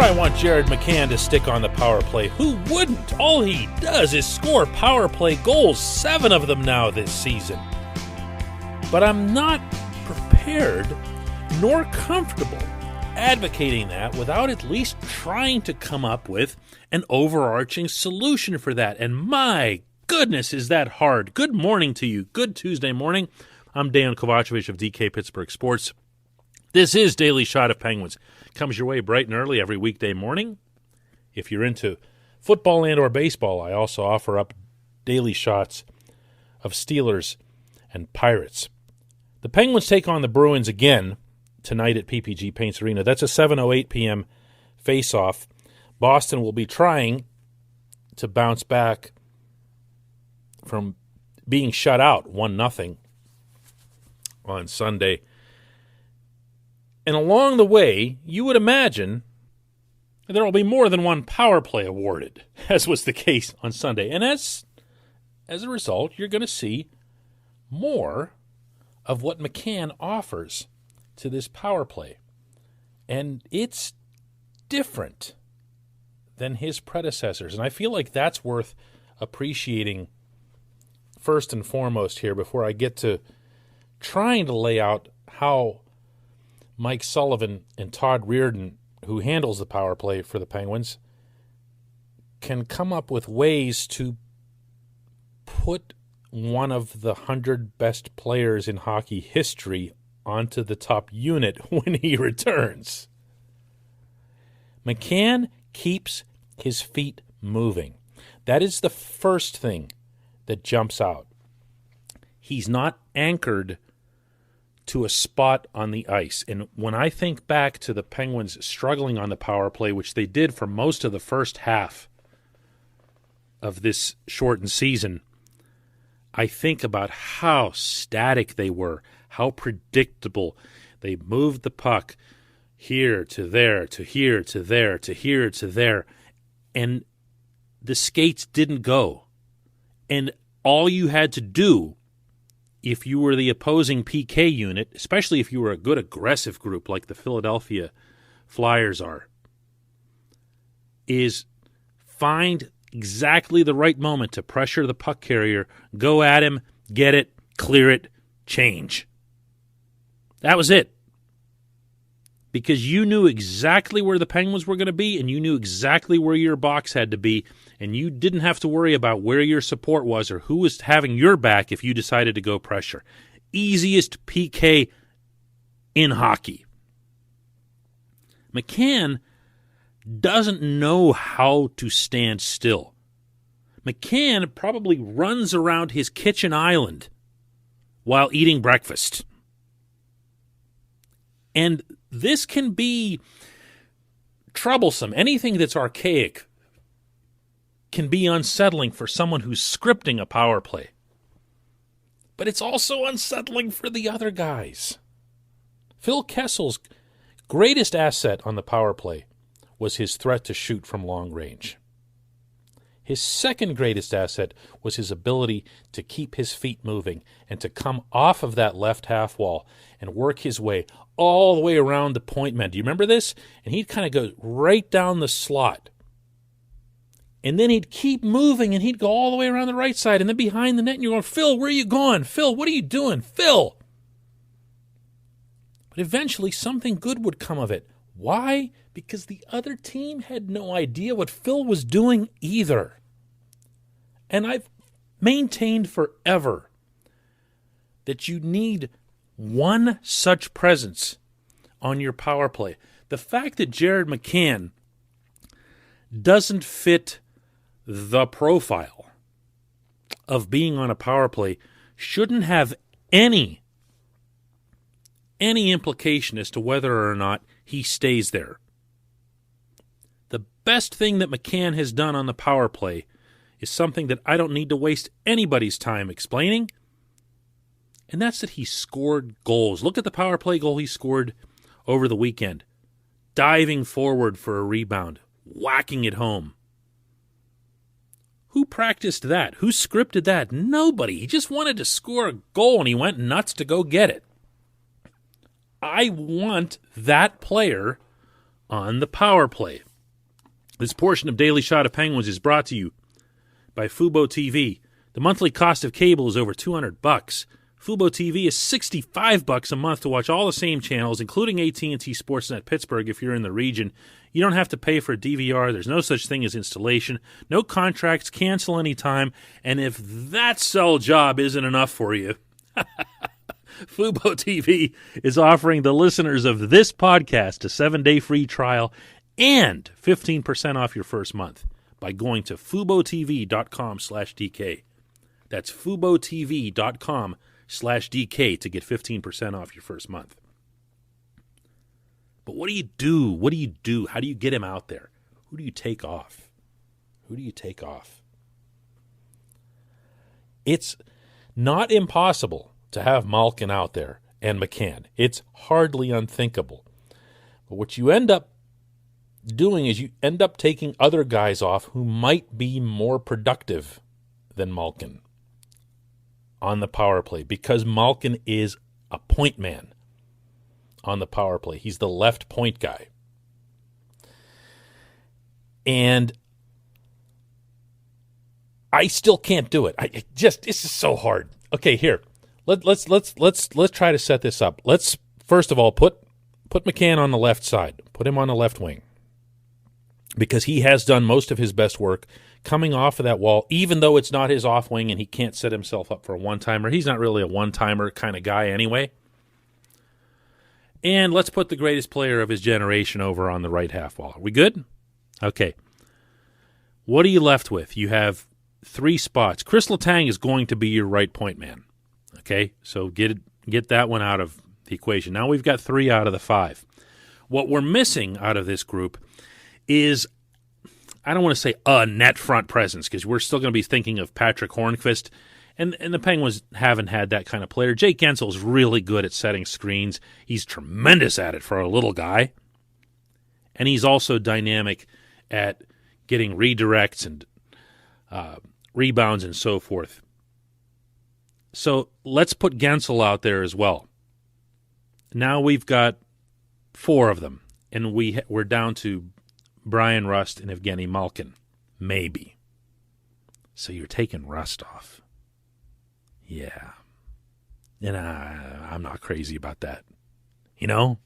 I want Jared McCann to stick on the power play. Who wouldn't? All he does is score power play goals, 7 of them now this season. But I'm not prepared nor comfortable advocating that without at least trying to come up with an overarching solution for that. And my goodness, is that hard. Good morning to you. Good Tuesday morning. I'm Dejan Kovacevic of DK Pittsburgh Sports. This is Daily Shot of Penguins. Comes your way bright and early every weekday morning. If you're into football and or baseball, I also offer up daily shots of Steelers and Pirates. The Penguins take on the Bruins again tonight at PPG Paints Arena. That's a 7:08 p.m. face-off. Boston will be trying to bounce back from being shut out 1-0 on Sunday. And along the way, you would imagine there will be more than one power play awarded, as was the case on Sunday. And as a result, you're going to see more of what McCann offers to this power play. And it's different than his predecessors. And I feel like that's worth appreciating first and foremost here before I get to trying to lay out how Mike Sullivan and Todd Reirden, who handles the power play for the Penguins, can come up with ways to put one of the 100 best players in hockey history onto the top unit when he returns. McCann keeps his feet moving. That is the first thing that jumps out. He's not anchored to a spot on the ice. And when I think back to the Penguins struggling on the power play, which they did for most of the first half of this shortened season, I think about how static they were, how predictable. They moved the puck here to there, to here to there, to here to there, and the skates didn't go. And all you had to do, if you were the opposing PK unit, especially if you were a good aggressive group like the Philadelphia Flyers are, is find exactly the right moment to pressure the puck carrier, go at him, get it, clear it, change. That was it. Because you knew exactly where the Penguins were going to be, and you knew exactly where your box had to be, and you didn't have to worry about where your support was or who was having your back if you decided to go pressure. Easiest PK in hockey. McCann doesn't know how to stand still. McCann probably runs around his kitchen island while eating breakfast. And this can be troublesome. Anything that's archaic can be unsettling for someone who's scripting a power play. But it's also unsettling for the other guys. Phil Kessel's greatest asset on the power play was his threat to shoot from long range. His second greatest asset was his ability to keep his feet moving and to come off of that left half wall and work his way all the way around the point man. Do you remember this? And he'd kind of go right down the slot. And then he'd keep moving and he'd go all the way around the right side and then behind the net and you're going, Phil, where are you going? Phil, what are you doing? Phil! But eventually something good would come of it. Why? Because the other team had no idea what Phil was doing either. And I've maintained forever that you need one such presence on your power play. The fact that Jared McCann doesn't fit the profile of being on a power play shouldn't have any implication as to whether or not he stays there. The best thing that McCann has done on the power play is something that I don't need to waste anybody's time explaining, and that's that he scored goals. Look at the power play goal he scored over the weekend. Diving forward for a rebound, whacking it home. Who practiced that? Who scripted that? Nobody. He just wanted to score a goal, and he went nuts to go get it. I want that player on the power play. This portion of Daily Shot of Penguins is brought to you by Fubo TV. The monthly cost of cable is over $200. Fubo TV is $65 a month to watch all the same channels, including AT&T Sportsnet Pittsburgh if you're in the region. You don't have to pay for a DVR. There's no such thing as installation. No contracts, cancel anytime. And if that sell job isn't enough for you, Fubo TV is offering the listeners of this podcast a 7-day free trial and 15% off your first month by going to FuboTV.com/DK. That's FuboTV.com/DK to get 15% off your first month. But what do you do? What do you do? How do you get him out there? Who do you take off? Who do you take off? It's not impossible to have Malkin out there and McCann. It's hardly unthinkable. But what you end up doing is you end up taking other guys off who might be more productive than Malkin on the power play, because Malkin is a point man on the power play. He's the left point guy. And I still can't do it. This is so hard. Okay, here. Let's try to set this up. Let's first of all put McCann on the left side. Put him on the left wing, because he has done most of his best work coming off of that wall, even though it's not his off wing and he can't set himself up for a one-timer. He's not really a one-timer kind of guy anyway. And let's put the greatest player of his generation over on the right half wall. Are we good? Okay. What are you left with? You have 3 spots. Chris Letang is going to be your right point man. Okay, so get that one out of the equation. Now we've got 3 out of the 5. What we're missing out of this group is, I don't want to say a net front presence, because we're still going to be thinking of Patrick Hornqvist, and the Penguins haven't had that kind of player. Jake Gensel's really good at setting screens. He's tremendous at it for a little guy, and he's also dynamic at getting redirects and rebounds and so forth. So let's put Gensel out there as well. Now we've got 4 of them, and we're down to Brian Rust and Evgeny Malkin, maybe. So you're taking Rust off. Yeah. And I'm not crazy about that. You know?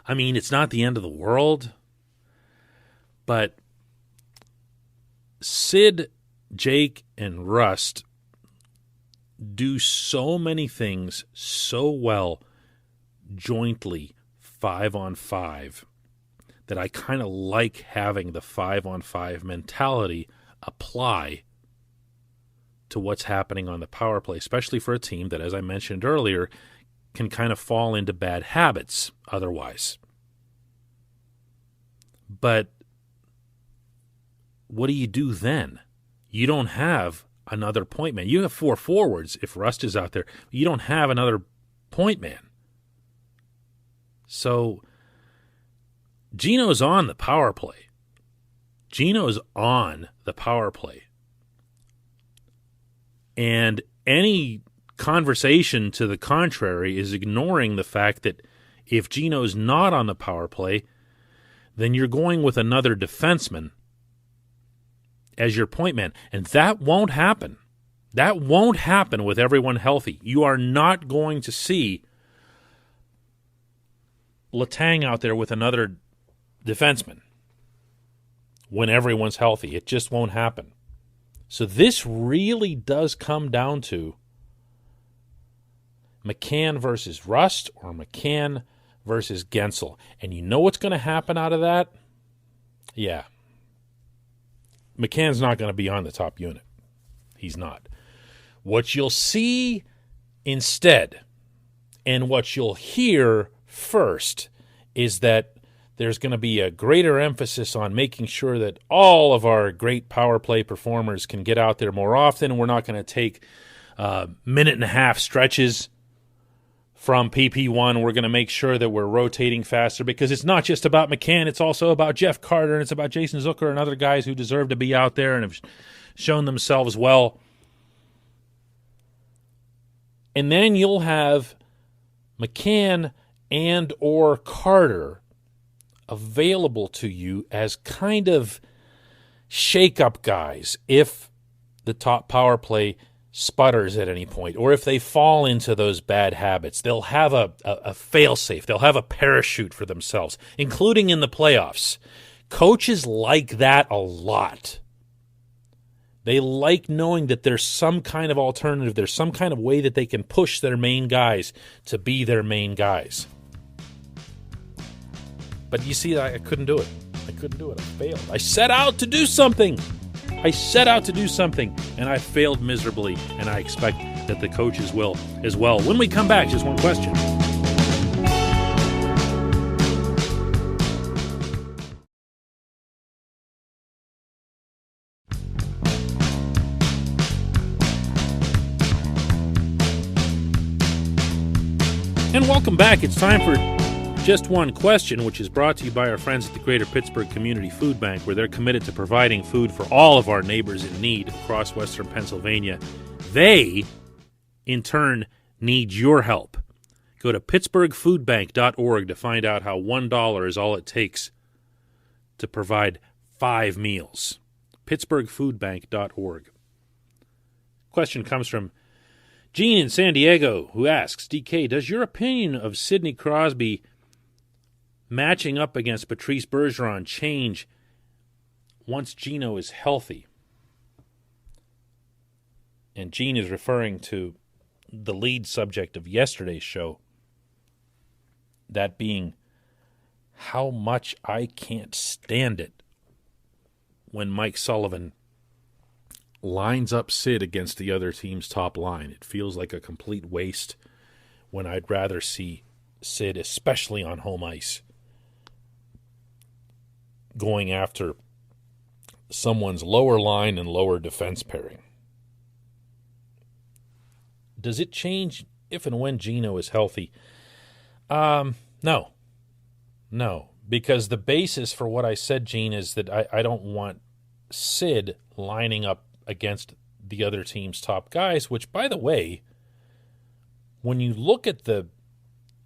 I mean, it's not the end of the world, but Sid, Jake, and Rust do so many things so well jointly 5-on-5 that I kind of like having the 5-on-5 mentality apply to what's happening on the power play, especially for a team that, as I mentioned earlier, can kind of fall into bad habits otherwise. But what do you do then? You don't have another point man. You have 4 forwards if Rust is out there. You don't have another point man. So Gino's on the power play. Gino's on the power play. And any conversation to the contrary is ignoring the fact that if Gino's not on the power play, then you're going with another defenseman as your point man. And that won't happen. That won't happen with everyone healthy. You are not going to see Letang out there with another defenseman when everyone's healthy. It just won't happen. So this really does come down to McCann versus Rust or McCann versus Gensel. And you know what's going to happen out of that? Yeah. McCann's not going to be on the top unit. He's not. What you'll see instead, and what you'll hear first, is that there's going to be a greater emphasis on making sure that all of our great power play performers can get out there more often. We're not going to take minute-and-a-half stretches from PP1. We're going to make sure that we're rotating faster, because it's not just about McCann. It's also about Jeff Carter, and it's about Jason Zucker and other guys who deserve to be out there and have shown themselves well. And then you'll have McCann and or Carter available to you as kind of shake-up guys if the top power play sputters at any point, or if they fall into those bad habits. They'll have a fail-safe. They'll have a parachute for themselves, including in the playoffs. Coaches like that a lot. They like knowing that there's some kind of alternative. There's some kind of way that they can push their main guys to be their main guys. But you see, I couldn't do it. I failed. I set out to do something. And I failed miserably, and I expect that the coaches will as well. When we come back, just one question. And welcome back. It's time for Just One Question, which is brought to you by our friends at the Greater Pittsburgh Community Food Bank, where they're committed to providing food for all of our neighbors in need across western Pennsylvania. They, in turn, need your help. Go to pittsburghfoodbank.org to find out how $1 is all it takes to provide 5 meals. pittsburghfoodbank.org. Question comes from Gene in San Diego, who asks, DK, does your opinion of Sidney Crosby matching up against Patrice Bergeron change once Gino is healthy? And Gene is referring to the lead subject of yesterday's show, that being how much I can't stand it when Mike Sullivan lines up Sid against the other team's top line. It feels like a complete waste when I'd rather see Sid, especially on home ice, going after someone's lower line and lower defense pairing. Does it change if and when Gino is healthy? No, because the basis for what I said, Gene, is that I don't want Sid lining up against the other team's top guys, which, by the way, when you look at the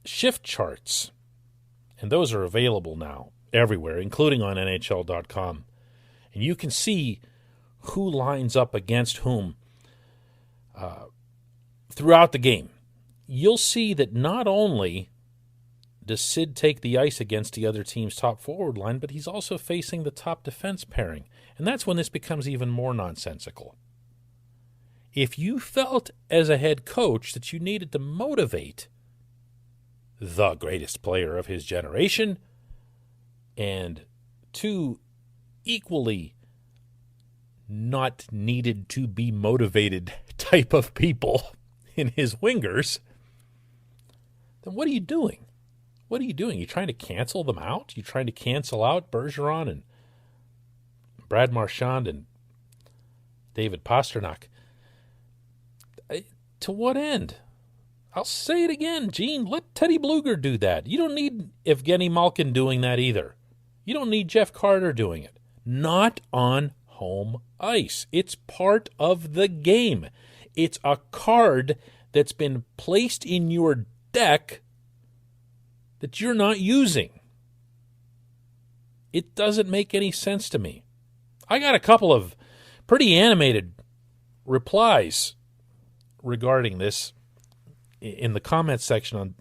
shift charts, and those are available now everywhere, including on NHL.com, and you can see who lines up against whom throughout the game, you'll see that not only does Sid take the ice against the other team's top forward line, but he's also facing the top defense pairing. And that's when this becomes even more nonsensical. If you felt as a head coach that you needed to motivate the greatest player of his generation and two equally not needed to be motivated type of people in his wingers, then what are you doing? What are you doing? You trying to cancel them out? You trying to cancel out Bergeron and Brad Marchand and David Pastrnak? To what end? I'll say it again, Gene. Let Teddy Bluger do that. You don't need Evgeny Malkin doing that either. You don't need Jeff Carter doing it. Not on home ice. It's part of the game. It's a card that's been placed in your deck that you're not using. It doesn't make any sense to me. I got a couple of pretty animated replies regarding this in the comments section on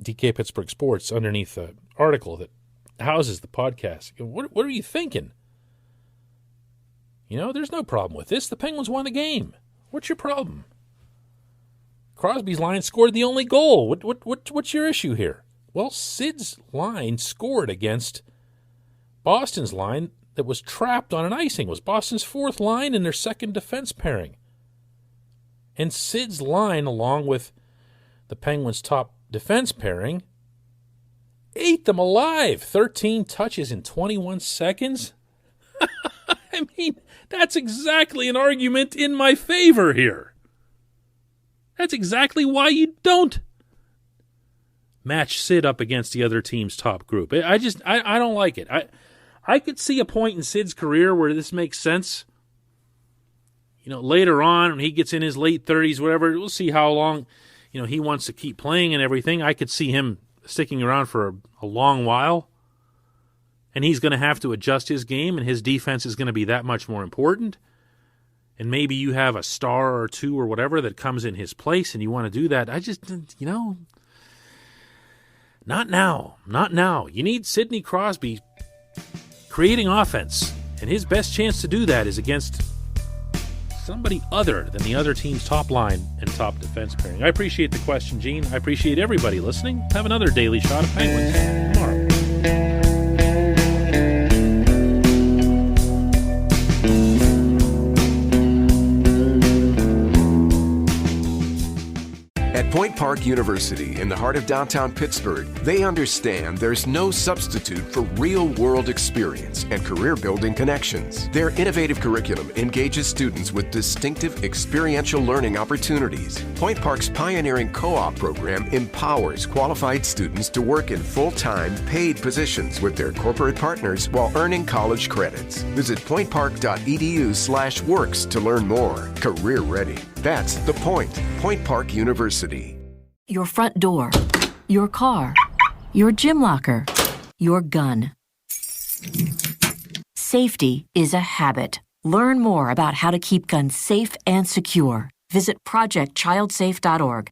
DK Pittsburgh Sports underneath the article that houses the podcast. What are you thinking? There's no problem with this. The Penguins won the game. What's your problem? Crosby's line scored the only goal. What's your issue here? Well, Sid's line scored against Boston's line that was trapped on an icing. It was Boston's fourth line and their second defense pairing. And Sid's line, along with the Penguins' top defense pairing, ate them alive. 13 touches in 21 seconds. I mean, that's exactly an argument in my favor here. That's exactly why you don't match Sid up against the other team's top group. I don't like it. I could see a point in Sid's career where this makes sense. Later on, when he gets in his late 30s, whatever, we'll see how long, he wants to keep playing and everything. I could see him sticking around for a long while. and he's going to have to adjust his game, and his defense is going to be that much more important. And maybe you have a star or two or whatever that comes in his place, and you want to do that. I just, not now. Not now. You need Sidney Crosby creating offense, and his best chance to do that is against somebody other than the other team's top line and top defense pairing. I appreciate the question, Gene. I appreciate everybody listening. Have another Daily Shot of Penguins tomorrow. At Point Park University, in the heart of downtown Pittsburgh, they understand there's no substitute for real-world experience and career-building connections. Their innovative curriculum engages students with distinctive experiential learning opportunities. Point Park's pioneering co-op program empowers qualified students to work in full-time, paid positions with their corporate partners while earning college credits. Visit pointpark.edu/works to learn more. Career ready. That's the point. Point Park University. Your front door, your car, your gym locker, your gun. Safety is a habit. Learn more about how to keep guns safe and secure. Visit projectchildsafe.org.